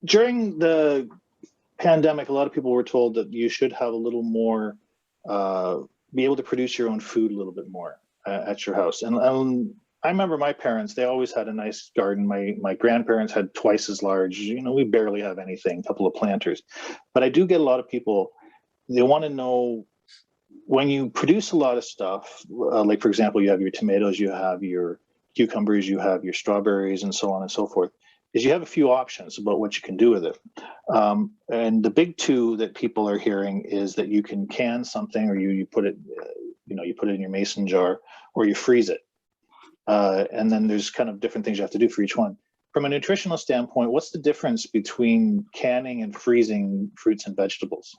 During the pandemic, a lot of people were told that you should have a little more, be able to produce your own food a little bit more at your house. And I remember my parents, they always had a nice garden. My grandparents had twice as large. We barely have anything, a couple of planters. But I do get a lot of people, they want to know, when you produce a lot of stuff, like for example, you have your tomatoes, you have your cucumbers, you have your strawberries, and so on and so forth, is you have a few options about what you can do with it. And the big two that people are hearing is that you can can something, or you put it, you put it in your mason jar, or you freeze it. And then there's kind of different things you have to do for each one. From a nutritional standpoint, what's the difference between canning and freezing fruits and vegetables?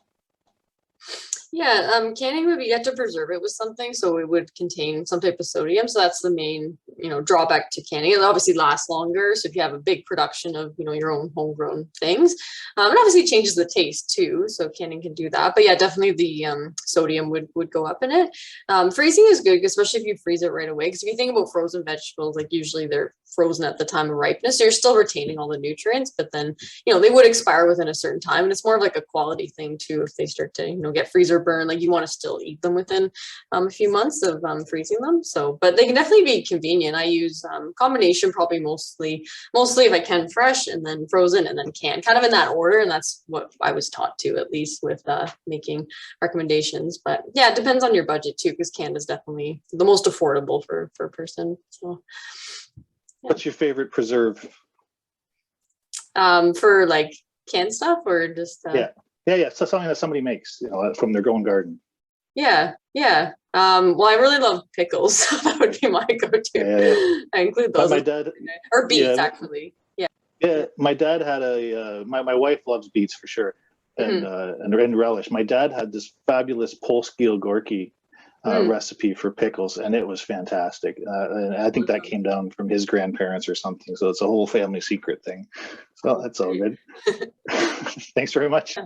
Yeah, canning would be, you have to preserve it with something, so it would contain some type of sodium. So that's the main, drawback to canning. It obviously lasts longer. So if you have a big production of, your own homegrown things, and obviously it changes the taste too. So canning can do that. But yeah, definitely the sodium would go up in it. Freezing is good, especially if you freeze it right away. Because if you think about frozen vegetables, like usually they're frozen at the time of ripeness, so you're still retaining all the nutrients, but then they would expire within a certain time, and it's more of like a quality thing too. If they start to get freezer burn, like you want to still eat them within a few months of freezing them. So, but they can definitely be convenient. I use combination, probably mostly if I can, fresh, and then frozen, and then canned, kind of in that order, and that's what I was taught to, at least with making recommendations. But yeah, it depends on your budget too, because canned is definitely the most affordable for a person. So what's your favorite preserve? For like canned stuff, or just yeah. So something that somebody makes, from their own garden. Yeah. Well, I really love pickles, so that would be my go-to. Yeah. I include those. My dad, or beets, actually. Yeah. My dad had my wife loves beets for sure, and relish. My dad had this fabulous Polski Gorky recipe for pickles, and it was fantastic. And I think that came down from his grandparents or something. So it's a whole family secret thing. So that's all good. Thanks very much.